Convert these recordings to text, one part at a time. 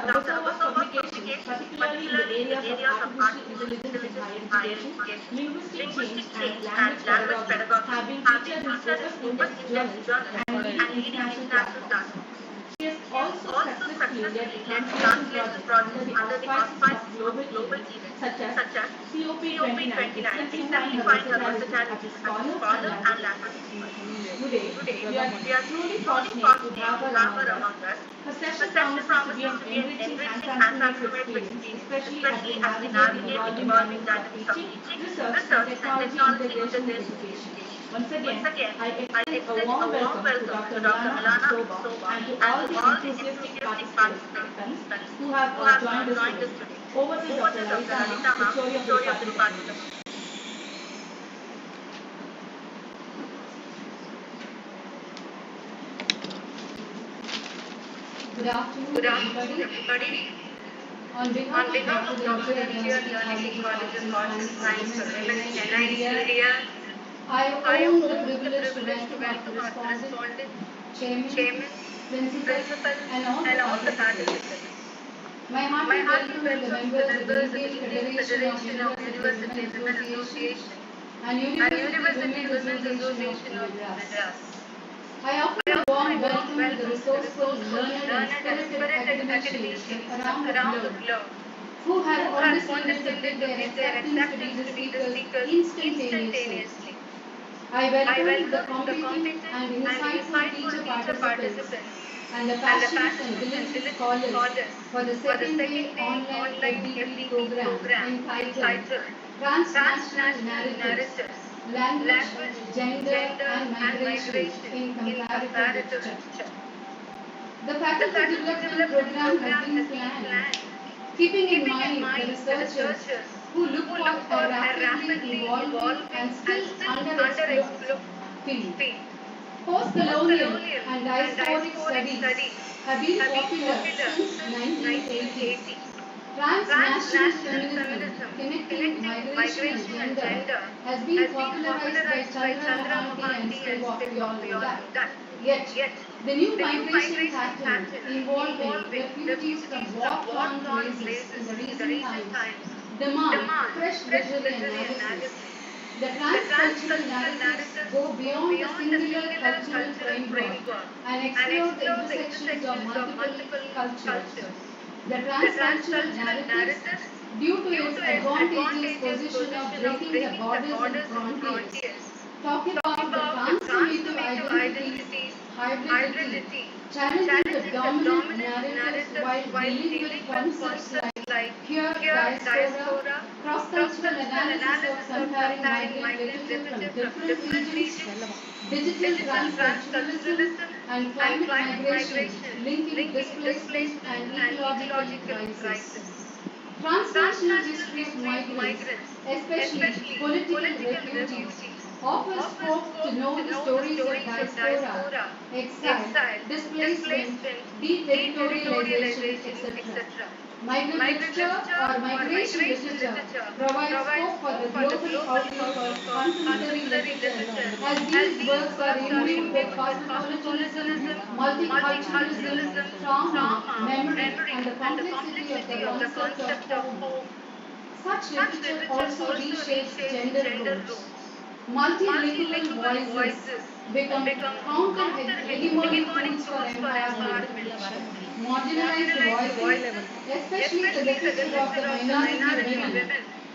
Abasova publications, particularly in the areas of artificial intelligence in higher education, linguistic change, and language pedagogy, have been featured in focus index journals and leading international platforms. She has also successfully led translation projects under the auspices of global events such as COP29, exemplifying her versatility as a scholar and language expert. Today, we are truly fortunate to have her among us. Her session promises to be an enriching and transformative experience, especially as we navigate the evolving dynamics of teaching, research, and technology integration in education. Once again, I extend a warm welcome to Dr. Milana Abasova and to all the enthusiastic participants who have joined us today. Over to Dr. Lalita ma'am, the story of the Department of English. Good afternoon, everybody. On behalf of Dr. Delvia University College of Arts and Science for Women in India, I own the privilege to welcome our correspondent, chairman, principal, and all the participants. My hearty welcome to the members of the Indian Federation of University Women Association and University Women's Association of Madras. I offer a warm welcome to the resourceful, learned, and spirited academicians from around the globe who have condescended to give their acceptance to be the speakers instantaneously. I welcome the competent and insightful teacher participants and the passionate and diligent scholars for the second day online FDP program entitled Transnational Narratives, Language, Gender and Migration in Comparative Literature. The faculty development program has been planned, keeping in mind the researchers who look for a rapidly evolving and still underexplored field. Post-colonial and diasporic studies have been popular since 1980s. Transnational feminism, connecting migration and gender, has been popularized by Chandra Mohanty and Spivak, we all know that. Yet, the new migration pattern involving refugees from war-torn places in the recent times demand fresh literary analysis. The transcultural narratives go beyond the singular cultural framework and explore the intersections of multiple cultures. The transcultural narratives, due to its advantageous position of breaking the borders and frontiers, talk about the transformative identities, hybridity, challenging the dominant narratives while dealing with concepts like queer diaspora, cross-cultural analysis of comparing migrant literature from different regions, digital transculturalism, and climate migration, linking displacement and ecological crisis. Transnational history of migrants, especially political refugees, offers scope to know the stories of diaspora, exile, displacement, deterritorialization, etc. Migrant literature or migration literature provides scope for the global outlook of contemporary literature as these works are imbued with cosmopolitanism, multiculturalism, trauma, memory, and the complexity of the concept of home. Such literature also reshapes gender roles. Multilingual voices become counter-hegemonic tools for empowerment. Marginalized voices, especially the literature of the minority women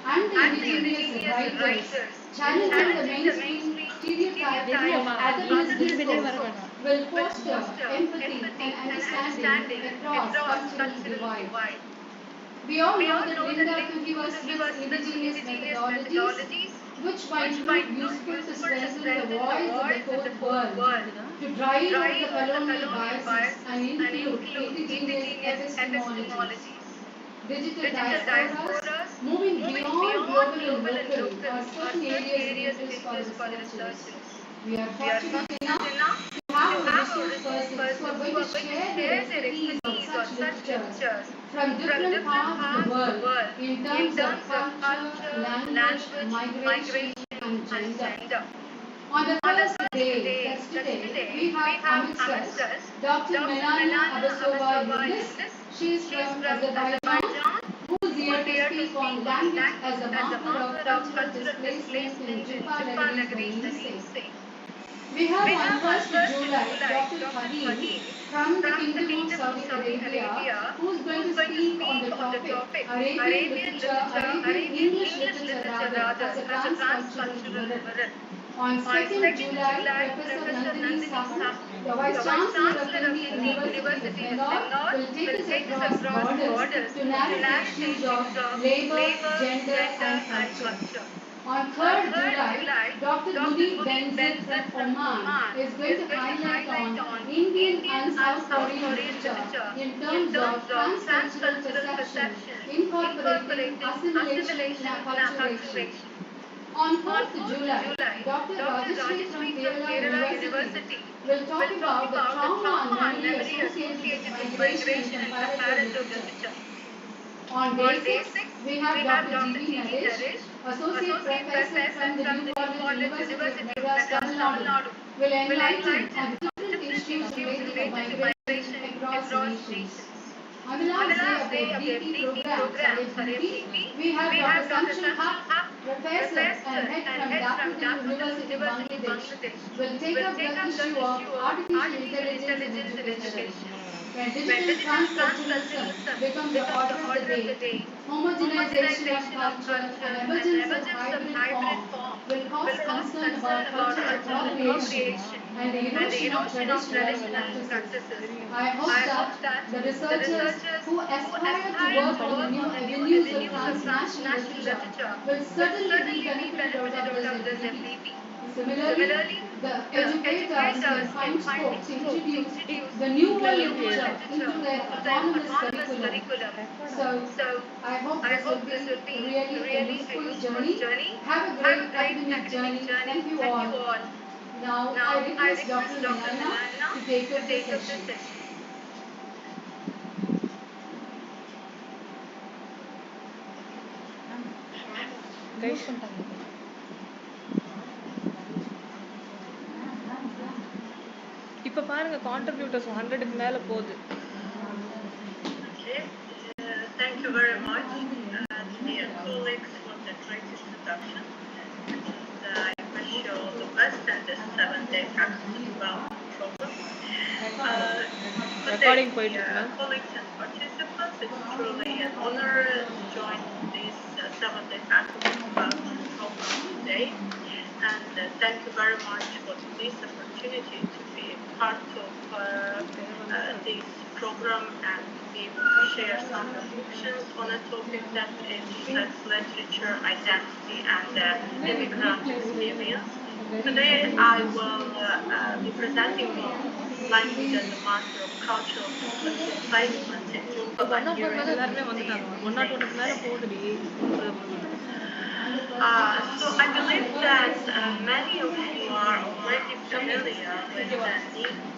and the indigenous writers, challenging the mainstream stereotype of otherness discourse, will foster empathy and understanding across cultural divide. We all know that Linda Thingiver's indigenous methodologies, which might prove useful to strengthen the voice of the fourth world, to drive out the colonial biases and include indigenous epistemologies. Digital diasporas, moving beyond global and local, are certain areas of interest for researchers. We are fortunate enough to have a resource persons who are going to share their expertise on such literatures from different parts of the world in terms of culture, language, migration, and gender. On the first day, that's today, we have amidst us Dr. Milana Abasova Yunus. She is from Azerbaijan, who is here to speak on language as a marker of cultural displacement in Jibba Legaries, the namesake. We have on 1st July Dr. Fahim from the Kingdom of Saudi Arabia, who is going to speak on the topic Arabian literature, Arabian English literature rather, as a transcultural mirror. On 2nd July, Professor Nandini Sahu, the Vice Chancellor of Indian University of Bengal, will take us across borders to narrate issues of labor, gender and culture. On 3rd July, Dr. Gunit Benzid from Oman is going to highlight on Indian and South Korean literature in terms of transcultural perception, incorporating assimilation and acculturation. On 4th July, Dr. Rajashri from Kerala University will talk about the trauma and memory associated with migration in comparative literature. On day 6, we have Dr. G.V. Naresh, Associate Professor from the New College University of Madras, Tamil Nadu, will enlighten on different issues related to migration across nations. On the last day of the FDP programs for FDP, we have Dr. Sanchal Haq, Professor and Head from Daffodil University, Bangladesh, will take up the issue of artificial intelligence in education. When digital transculturalism becomes the order of the day, homogenization of culture and emergence of hybrid form will cause concern about cultural appropriation and the erosion of traditional practices. I hope that the researchers who aspire to work on the new avenues of transnational literature will certainly be benefited out of this FDP. Similarly, the educators can find scope to introduce the new world literature into their autonomous curriculum. So, I hope this will be really a useful journey. Have a great academic journey. Thank you all. Now, I request Dr. Nayana to take up the session. இப்ப பாருங்க contributors 100க்கு மேல போகுது. Okay. Thank you very much, dear colleagues, for the great introduction. And I wish you all the best in this 7-day practice development program. Recording Today, colleagues and participants, it's truly an honor to join this 7-day practice development program today. And thank you very much for this opportunity to be part of this program and be able to share some reflections on a topic that intersects literature, identity, and immigrant experience. Today I will be presenting language as a marker of cultural displacement in Jumpa So I believe that many of you are already familiar with the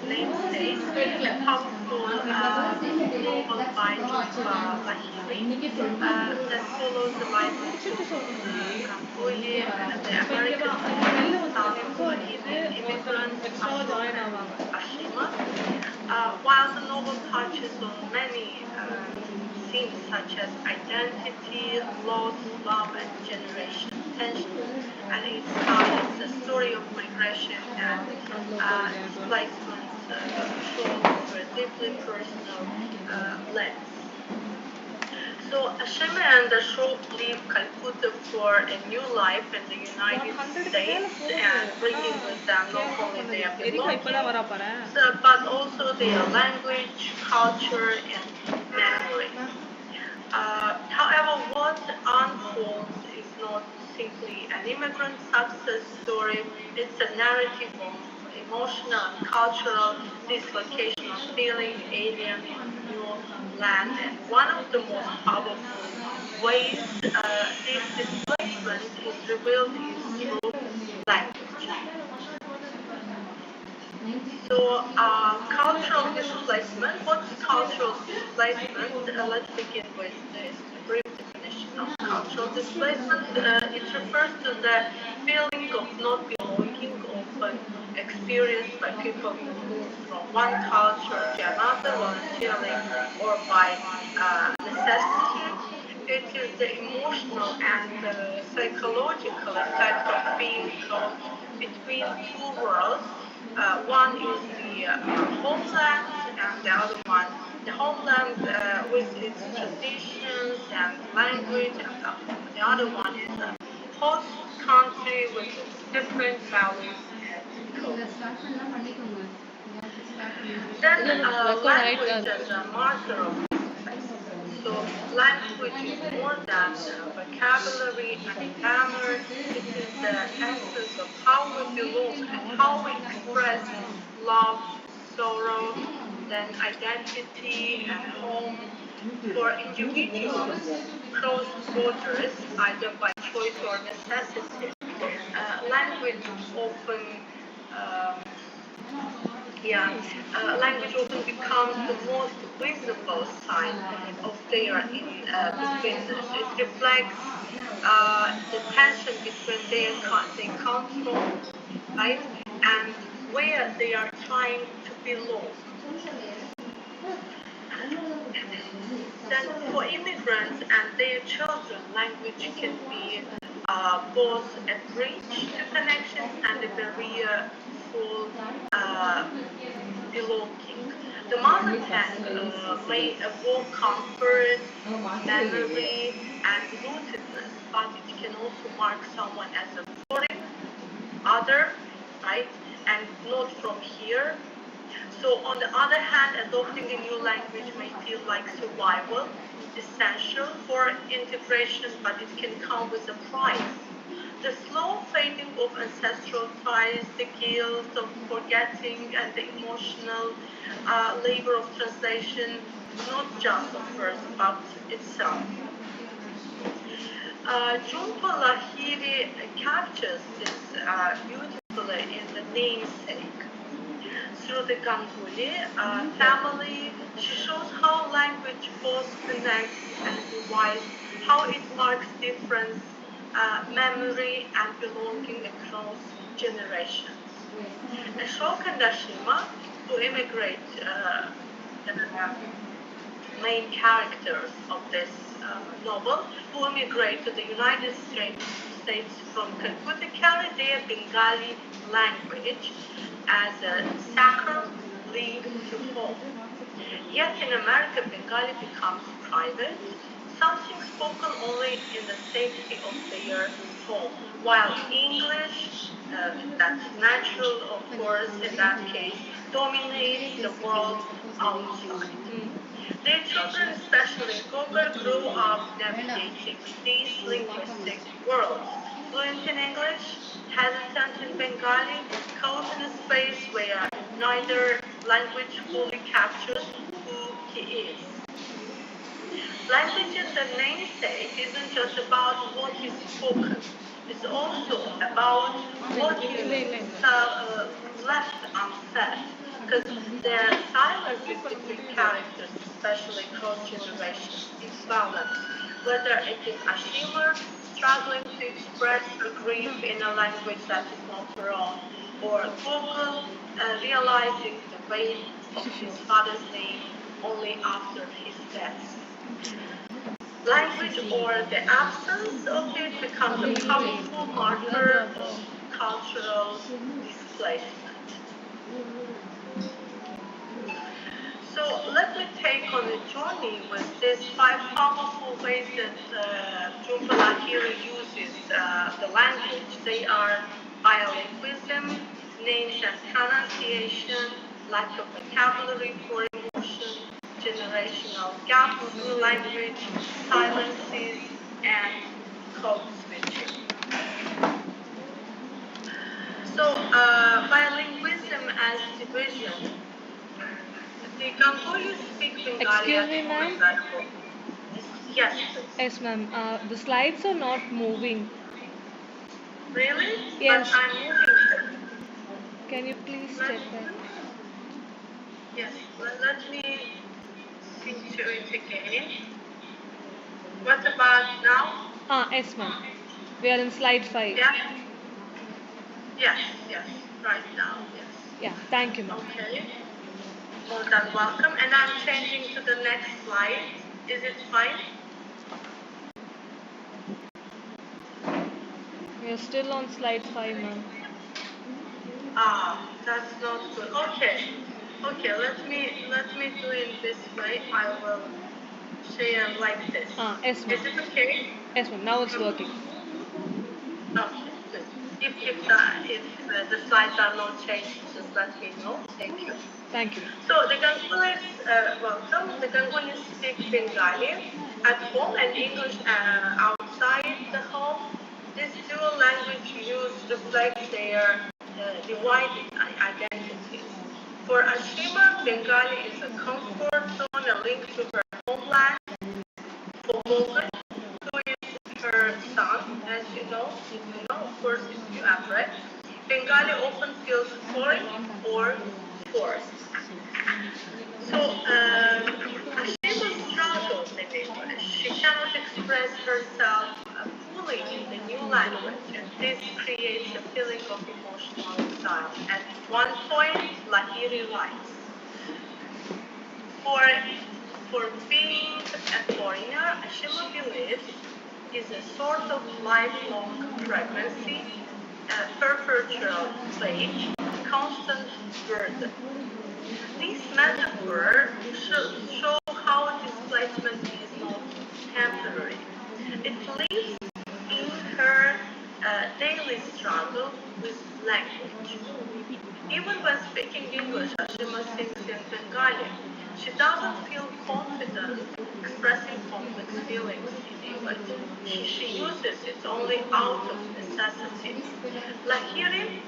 namesake, a powerful novel by Jumpa Lahiri that follows the life of Gangohi, the American son of Indian immigrant Ashima. While the novel touches on many themes such as identity, loss, love, and generation tension, and it tells the story of migration and displacement shown through a deeply personal lens. So Ashima and Ashok leave Calcutta for a new life in the United States and bringing with them not only their belongings, but also their language, culture, and memory. However, what unfolds is not simply an immigrant success story, it's a narrative of emotional and cultural dislocation of feeling alien in new land. And one of the most powerful ways this displacement is revealed is through language. So, cultural displacement. What's cultural displacement? Let's begin with this brief definition of cultural displacement. It refers to the feeling of not belonging, of experienced by people who move from one culture to another voluntarily or by necessity. It is the emotional and psychological effect of being caught between two worlds. One is the homeland, and the other one, the homeland with its traditions and language, and the other one is the host country with its different values and இதை codes. Start பண்ணலாம் பண்ணிக்கோங்க. Then இல்ல ma'am record ஆயிட்டு தான் language இருக்கு. as a marker of success. So language is more than vocabulary and grammar. It is the essence of how we belong and how we express love, sorrow, then identity and home. For individuals cross borders either by choice or necessity, language often um, language often becomes the most visible sign of their betweenness. It reflects the tension between they come from, right, and where they are trying to belong. Then for immigrants and their children, language can be both a bridge to connections and a barrier for belonging. The mother tongue may evoke comfort, memory, and rootedness, but it can also mark someone as a foreign, other, right, and not from here. So on the other hand, adopting a new language may feel like survival, essential for integration, but it can come with a price. The slow fading of ancestral ties, the guilt of forgetting, and the emotional labor of translation, not just of words, but itself. Jhumpa Lahiri captures this beautifully in the namesake. Through the Ganguly family, she shows how language both connects and divides, how it marks difference, memory, and belonging across generations. Ashok and Ashima, who immigrate the main characters of this novel, who immigrate to the United States from Calcutta, carry their Bengali language as a sacral link to home. Yet in America, Bengali becomes private, something spoken only in the safety of their home, while English, that's natural, of course, in that case, dominates the world outside. Their children, especially Gober, grow up navigating these linguistic worlds. Fluent in English, hesitant in Bengali, caught in a space where neither language fully captures who he is. Language as a namesake isn't just about what is spoken. It's also about what is left unsaid. Because the silences between characters, especially cross generations, is balance. Whether it is Ashima struggling to express her grief in a language that is not her own, or Google realizing the weight of his father's name only after his death. Language, or the absence of it, becomes a powerful marker of cultural displacement. So let me take on a journey with these 5 powerful ways that Jhumpa Lahiri uses the language. They are bilingualism, names and pronunciation, lack of vocabulary for emotion, generational gaps in language, silences, and code switching. So bilingualism as division. The Ganguly speak Bengali Excuse at me, home ma'am? and at home. Yes, please. Yes, ma'am. The slides are not moving. Really? Yes. But I'm moving them. Can you please check that? Yes. Well, let me see to it again. What about now? Yes, ma'am. We are in slide 5. Yeah? Yes, yes. right now. Yes. Yeah, thank you, ma'am. Okay. More than welcome. And I'm changing to the next slide. Is it fine? We are still on slide 5, ma'am. Ah, that's not good. Okay. Okay, let me do it this way. I will share like this. Yes, Is ma'am. it okay? Yes, ma'am. Now it's working. Okay, good. If the slides are not changed, just let me know. Thank you. Thank you. So the Gangulis, welcome. The Gangulis speak Bengali at home and English outside the home. This dual language use reflects their divided identities. For Ashima, Bengali is a comfort zone, a link to her homeland. For Morgan, who is her son, as you know, of course, if you have read, Bengali often feels foreign or forced. So, Ashima struggles in English. She cannot express herself fully in the new language, and this creates a feeling of emotional exile. At one point, Lahiri writes, for being a foreigner, Ashima believes is a sort of lifelong pregnancy, a perpetual plague, constant burden. This metaphor show how displacement is not temporary. It lives in her daily struggle with language. Even when speaking English, Ashima sings in Bengali. She doesn't feel confident expressing complex feelings in English. She uses it only out of necessity. Lahiri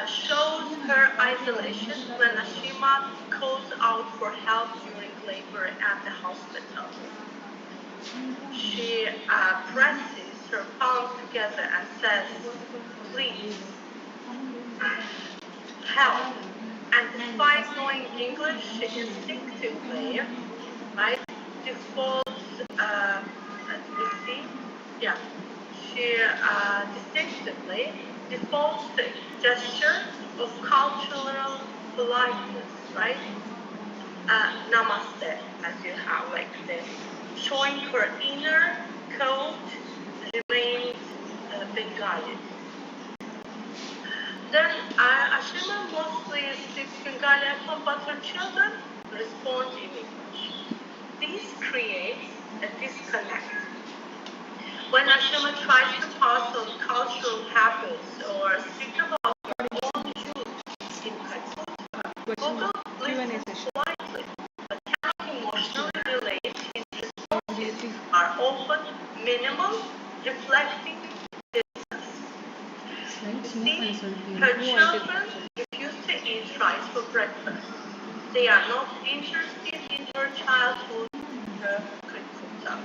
shows her isolation when Ashima calls out for help during labor at the hospital. She presses her palms together and says, please, help. And despite knowing English, she instinctively, right, defaults, let me see, yeah, she distinctively defaults to gesture of cultural politeness, right? Namaste, as you have like this, showing her inner code remains Bengali. Then Ashima mostly speaks Bengali at home, but her children respond in English. This creates a disconnect. When Ashima tries to pass on cultural habits or speak about her own roots in Calcutta, Google listens politely, but cannot emotionally relate. His responses are often minimal, reflecting distance. See, her children refuse to eat rice for breakfast. They are not interested in her childhood Calcutta.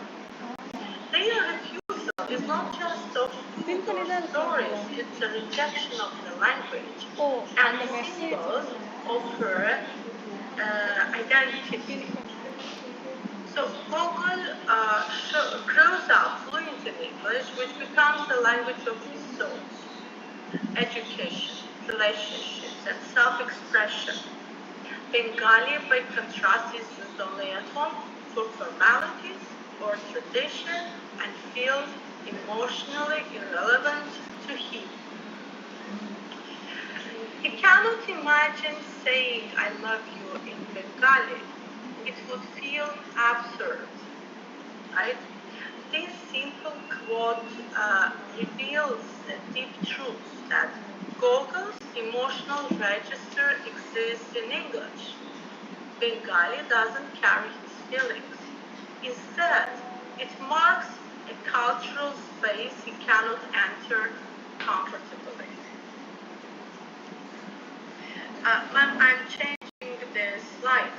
Their refusal is not just of food or stories, it's a rejection of the language and the symbols of her identity. So Gogol grows up fluent in English, which becomes the language of his thoughts, education, relationships, and self-expression. Bengali, by contrast, is used only at home for formalities or tradition and feels emotionally irrelevant to him. He cannot imagine saying I love you in Bengali. It would feel absurd, right? This simple quote reveals the deep truth that Gogol's emotional register exists in English. Bengali doesn't carry his feelings. Instead, it marks a cultural space he cannot enter comfortably. Ma'am, I'm changing the slide.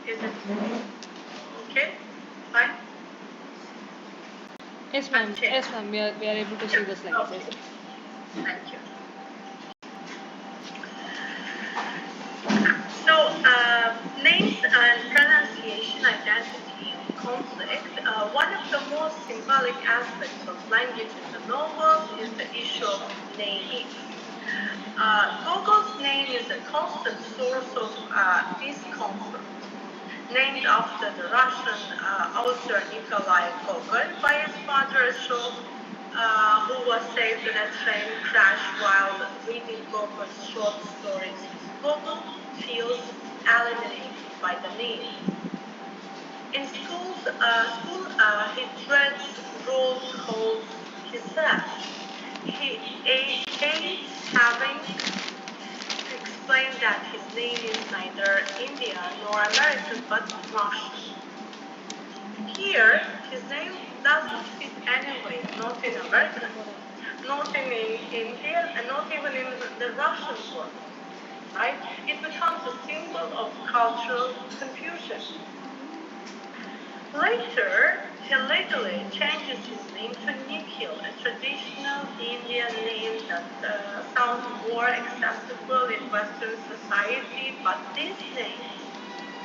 Is it okay? Fine? Yes, ma'am. Yes, ma'am. We are able to see the slides. Okay. Thank you. So, names and pronunciation identity conflict. One of the most symbolic aspects of language in the novel is the issue of naming. Gogol's name is a constant source of discomfort, named after the Russian author Nikolai Gogol by his father Ashok, who was saved in a train crash while reading Gogol's short stories. Gogol feels alienated by the name. In school, he dreads roll calls himself. He hates having to explain that his name is neither Indian nor American but Russian. Here, his name doesn't fit anyway, not in American, not in Indian, and not even in the Russian world. Right? It becomes a symbol of cultural confusion. Later, he legally changes his name to Nikhil, a traditional Indian name that sounds more acceptable in Western society, but this name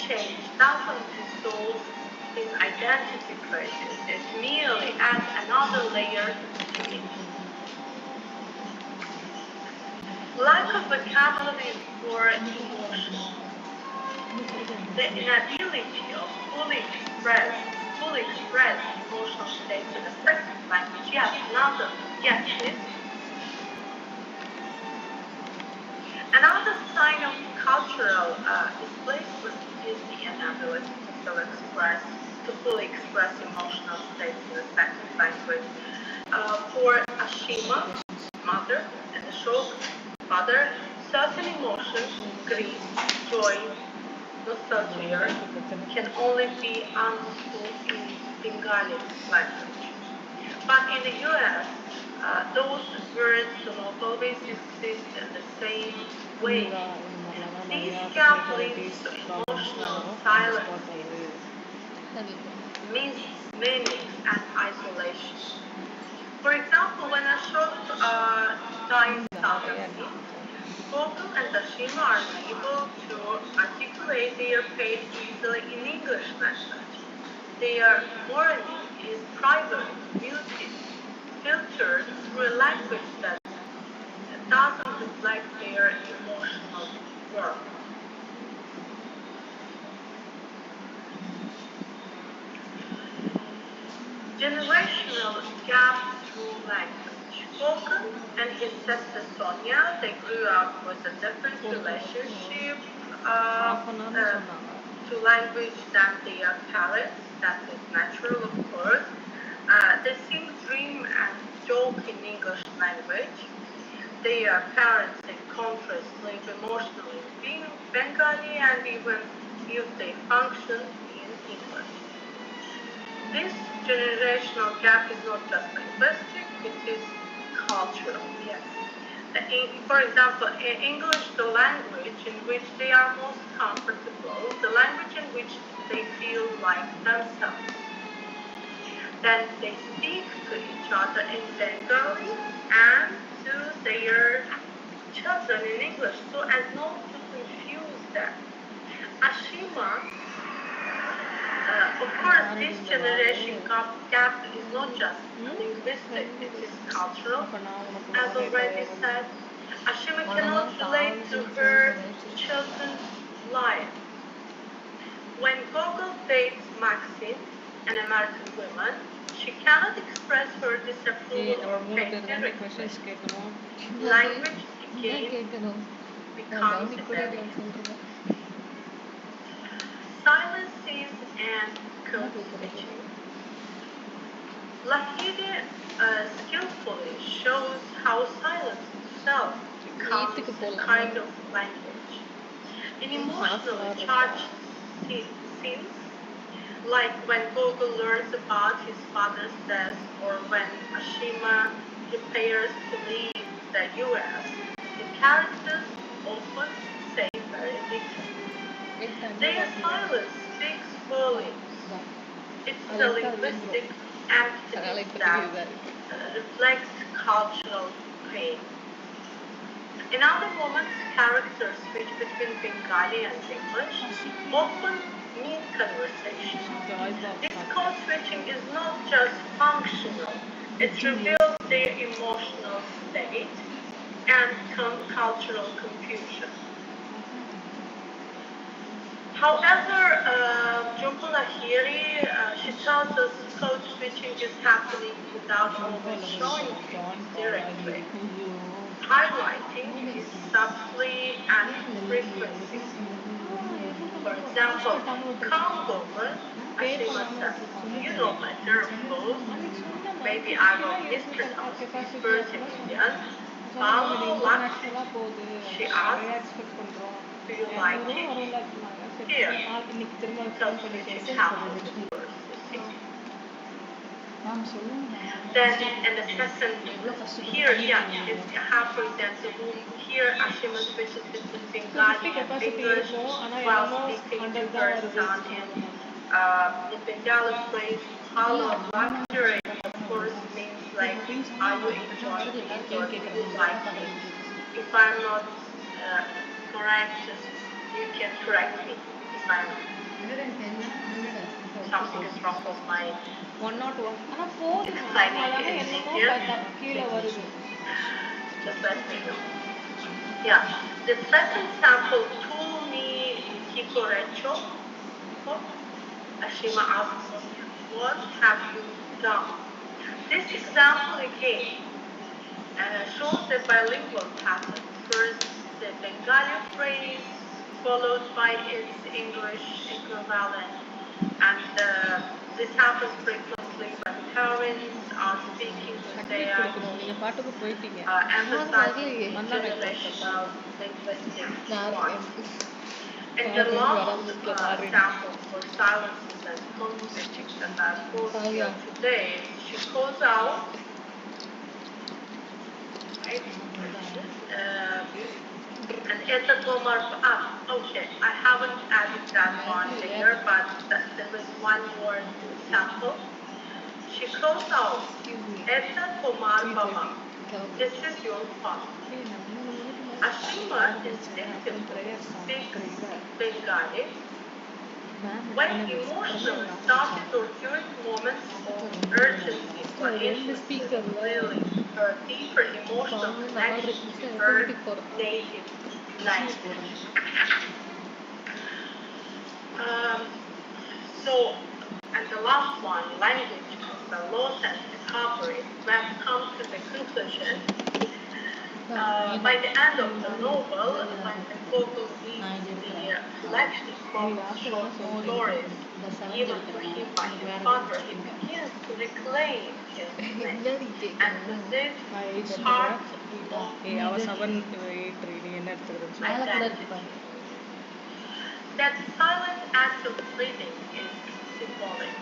change doesn't dissolve his identity crisis. It merely adds another layer to it. Lack of vocabulary for emotion. The inability of fully express emotional states in a second language. Yes, please. Another sign of cultural displacement is the inability to fully express emotional states in a second language. For Ashima, mother, and Ashok, father, certain emotions, grief, joy, nostalgia, can only be understood in Bengali language. But in the US, those words do not always exist in the same way. This gap leads to emotional silences, meanings, and isolation. For example, when Ashok dies suddenly, Gokul and Ashima are able to articulate their pain easily in English language. Their mourning is private, muted, filtered through a language that doesn't reflect their emotional world. Generational gap through language. Gokul and his sister Sonia, they grew up with a different relationship to language than their parents. That is natural, of course. They sing, dream, and joke in English language. Their parents, in contrast, live emotionally in Bengali and even if they function in English. This generational gap is not just linguistic, it is cultural, yes. For example, English, the language in which they are most comfortable, the language in which they feel like themselves. Then they speak to each other in Bengali and to their children in English so as not to confuse them. Ashima, of course, this generation gap is not just linguistic, it is cultural. As already said, Ashima cannot relate to her children's life. When Gogol dates Maxine, an American woman, she cannot express her disapproval or pain directly. Language again becomes a barrier. Silences and code switching. Lahiri skillfully shows how silence itself becomes a kind of language. In emotionally charged scenes, like when Gogol learns about his father's death or when Ashima prepares to leave the US, the characters often say very little. Their silence speaks volumes. It's a linguistic activity that reflects cultural pain. In other moments, characters switch between Bengali and English, often mid-conversation. This code switching is not just functional, it reveals their emotional state can come cultural confusion. However, Jhumpa Lahiri, she tells us code switching is happening without always showing it directly, highlighting it subtly and frequently. For example, calm woman, Ashima says, you know better, of course. Maybe I will mispronounce these words in Indian. Follow luck, she asks, do you like it? Here, code switching happens first, you see. Then in the second, here, yeah, it happens that the room here, Ashima switches between Bengali and English while speaking to her son in Bengali phrase, "Hello, luxury," of course means like, are you enjoying it or do you like it? If I'm not correct, just you can correct me if I'm something is wrong with my 101 ஆனா போதும் explaining அதனால it என்னமோ easier. கீழே வருது Just let me know. Yeah, the second sample, tu mi hikorecho, Ashima asks, what have you done? This example again shows the bilingual pattern. First, the Bengali phrase, followed by its English equivalent. And this happens frequently when parents are speaking to their emphasizing generational linguistic forms. And the last sample for silences and code switching that I quote here today, she calls out, right? And Eta Tomar, okay, I haven't added that one there, but there is one more sample. She calls out, Eta Tomar Baba, this is your father. Ashima instinctively speaks Bengali when emotionally started or during moments of urgency or intimacy, clearly her deeper emotional connection to her native language. And the last one, language as a loss and recovery, when come to the conclusion, by the end of the novel, when the Gogol reads the collection of short stories given to him by his father, he begins to reclaim his name. And with it, part of identity. That silent act of reading is symbolic.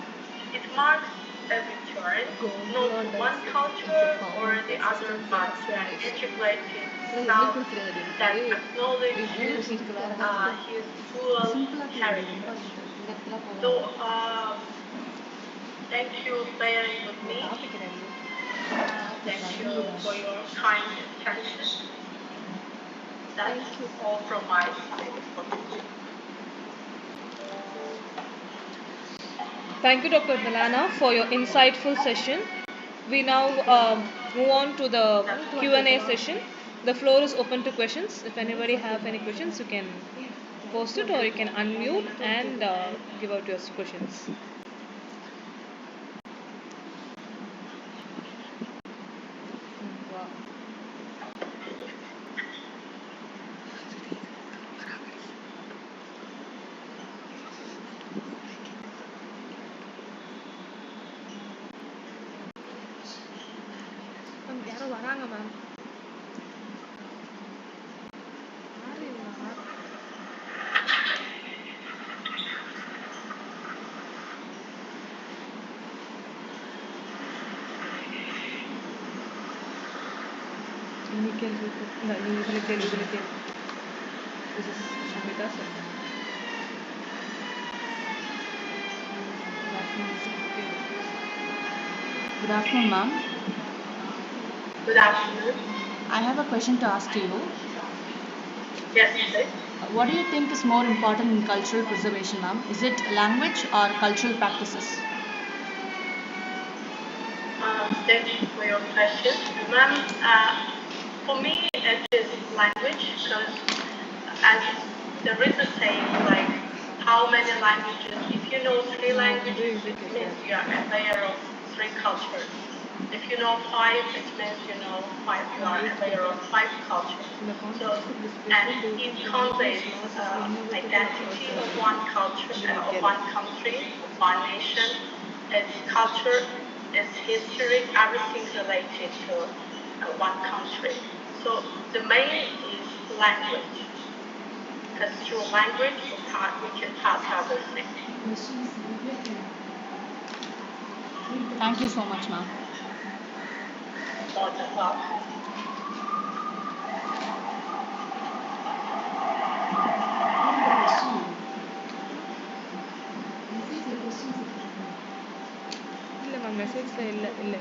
It marks every turn, not to one culture or the other, but an integrated self that acknowledges his dual heritage. So, thank you for bearing with me. Thank you for your kind attention. That's all from my side for today. Thank you, Dr. Milana, for your insightful session. We now move on to the Q&A session. The floor is open to questions. If anybody have any questions, you can post it or you can unmute and give out your questions. யாரோ வராங்க ma'am This is Shamita sir. Good afternoon, ma'am. Good afternoon. I have a question to ask to you. Yes, please. What do you think is more important in cultural preservation, ma'am? Is it language or cultural practices? Thank you for your question. Ma'am, for me, it is language because as there is a saying like how many languages, if you know 3 languages, it means you are aware of 3 cultures. If you know 5, it means you know 5, you are aware of 5 cultures. So, and it conveys identity of one culture, of one country, of one nation, its culture, its history, everything related to one country. So the main is language, because through language we can pass everything. Thank you so much, ma'am. Not a lot. இல்லை ma'am மெசேஜில் இல்லை இல்லை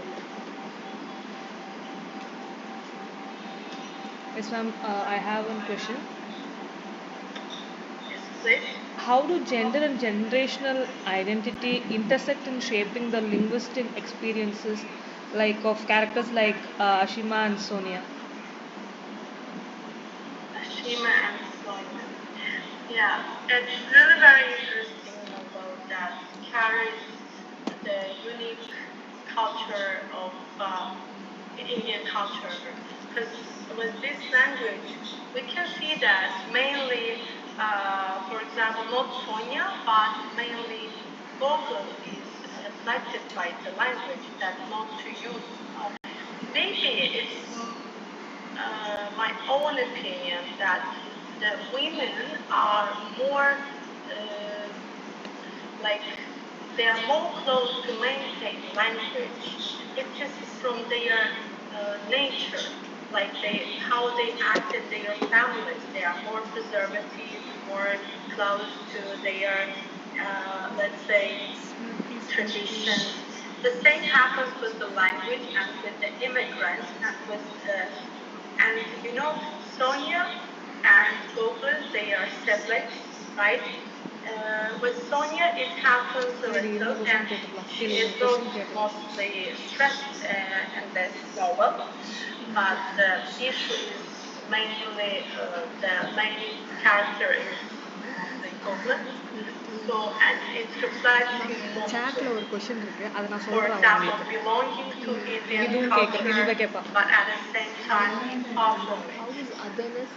yes ma'am I have one question how do gender and generational identity intersect in shaping the linguistic experiences like of characters like Ashima and Sonia? Ashima and Sonia. Yeah, it's really very interesting about that. Carries the unique culture of Indian culture. Because with this language, we can see that mainly, for example, not Sonia, but mainly Google is affected by the language that not to use. Maybe it's my own opinion that the women are more like they are more close to maintain language. It's just from their nature, like how they act in their families. They are more preservative, more close to their let's say traditions. The same happens with the language and with the immigrants and with and you know Sonia and Google, they are siblings, right? With Sonia, it happens a little, and she is not mostly stressed in this novel, but the issue is mainly the main character is the Google. So, and it reflects his சாட்டில் ஒரு question இருக்கு அதை நான் for சொல்கிறேன் example, belonging to Indian இதுவும் culture, இதுதான் கேட்பா but at the same time, far from it. How is otherness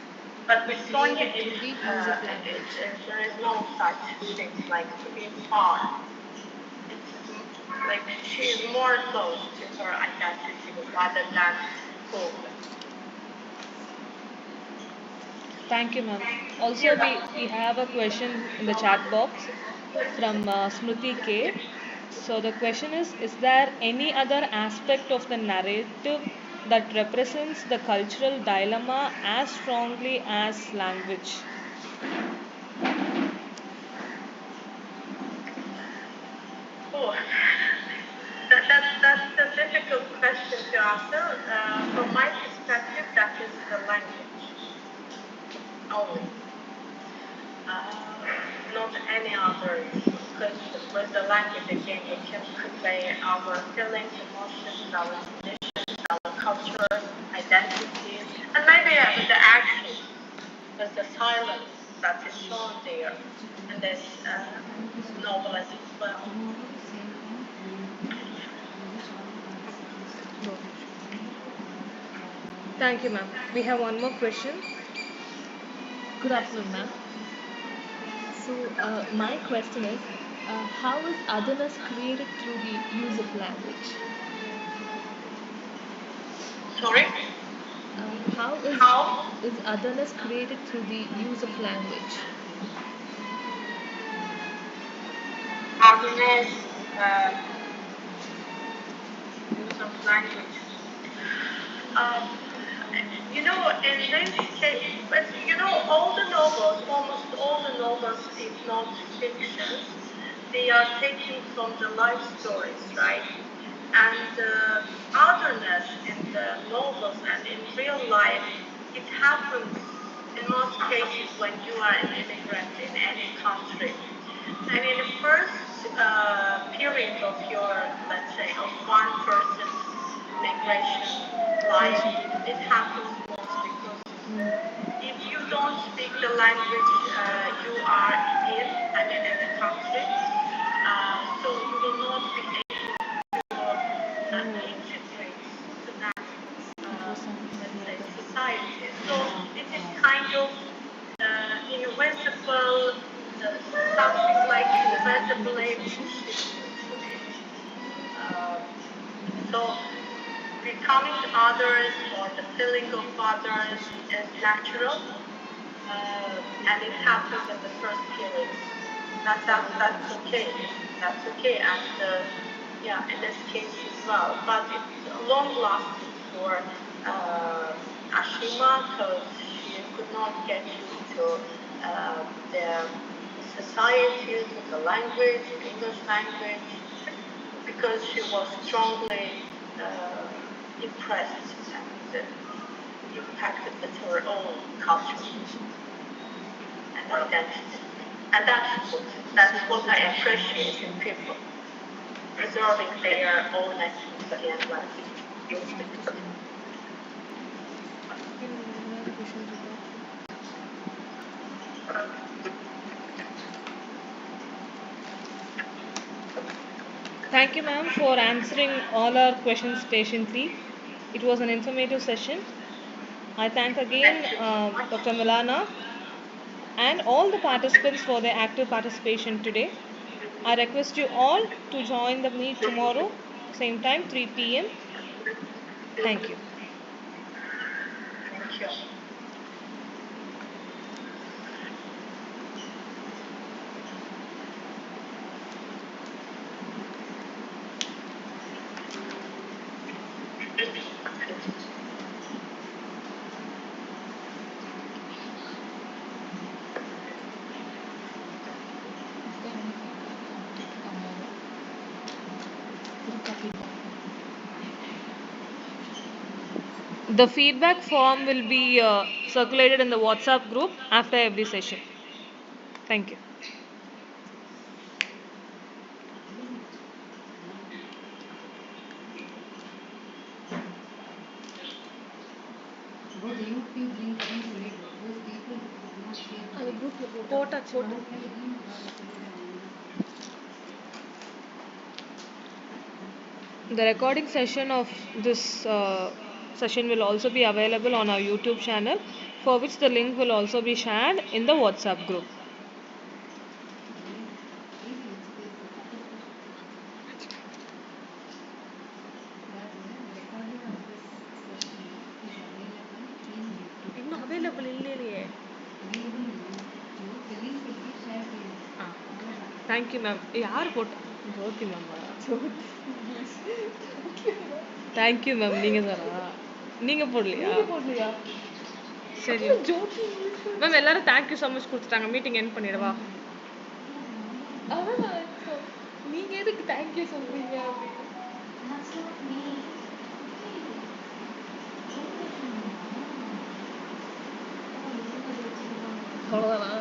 But with Sonia, created through the use of language? there is no such thing like to be far. It's like she is more close to her identity rather than home. Thank you, ma'am. Also, we have a question in the chat box from Smriti K. So the question is there any other aspect of the narrative that represents the cultural dilemma as strongly as language? Oh, that's a difficult question to answer. From my perspective, that is the language only. Not any others, because with the language again we can convey our feelings, emotions, our traditions, our culture, identity, and maybe with the actions, with the silence that is shown there in this novel as well. Thank you, ma'am. We have one more question. Good afternoon, ma'am. So, my question is, how is otherness created through the use of language? Sorry? How is otherness created through the use of language? Otherness, use of language. You know, in this case, but you know, almost all the novels, if not fictions, they are taken from the life stories, right? And otherness in the novels and in real life, it happens in most cases when you are an immigrant in any country. And in the first period of your, let's say, of one person's migration life, it happens most because don't speak the language you are in, I mean in the country, so you will not be able to integrate to that, let's say, society. So it is kind of, in a way, something like a relationship between. So becoming others or the feeling of others is natural, and it happens in the first period. That's okay. That's okay, and yeah, in this case as well. But it's long lasting for Ashima because she could not get used to the society, to the language, the English language, because she was strongly impressed and impacted with her own culture and identity. And that's what I appreciate in people, preserving their own ethnicity and language. Thank you, ma'am, for answering all our questions patiently. It was an informative session. I thank again Dr. Milana and all the participants for their active participation today. I request you all to join the meet tomorrow, same time, 3 p.m. Thank you. Thank you. The feedback form will be circulated in the WhatsApp group after every session. Thank you. The recording session of this session will also be available on our YouTube channel, for which the link will also be shared in the WhatsApp group. Thank you, ma'am. Jyoti ma'am. Thank you, ma'am. நீங்க போடலையா? சரி. Ma'am எல்லாரும் thank you so much கொடுத்துட்டாங்க. Meeting end பண்ணிடவா? நீங்க எதுக்கு thank you சொல்றீங்க? அவ்வளோதானா?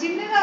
சின்னதா